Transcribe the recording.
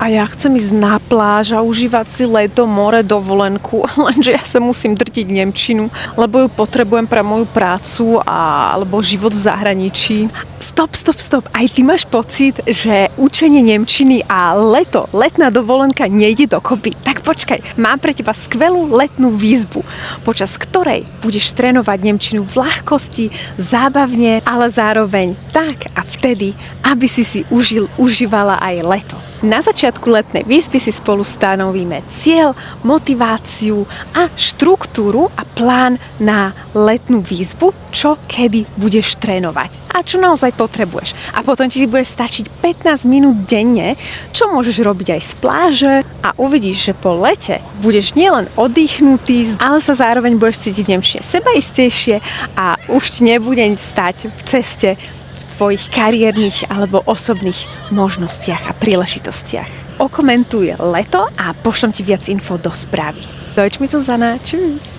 A ja chcem ísť na pláž a užívať si leto, more, dovolenku, lenže ja sa musím drtiť nemčinu, lebo ju potrebujem pre moju prácu alebo život v zahraničí. Stop. Aj ty máš pocit, že učenie nemčiny a letná dovolenka nejde dokopy? Tak počkaj, mám pre teba skvelú letnú výzvu, počas ktorej budeš trénovať nemčinu v ľahkosti, zábavne, ale zároveň tak a vtedy, aby si užívala aj leto. Na začiatku letnej výzvy si spolu stanovíme cieľ, motiváciu a štruktúru a plán na letnú výzvu, čo kedy budeš trénovať a čo naozaj potrebuješ. A potom ti bude stačiť 15 minút denne, čo môžeš robiť aj z pláže a uvidíš, že po lete budeš nielen oddychnutý, ale sa zároveň budeš cítiť v nemčine sebaistejšie a už ti nebudem stať v ceste tvojich kariérnych alebo osobných možnostiach a príležitostiach. Okomentuj leto a pošlem ti viac info do správy. Deutsch mit Susanna. Tschüss.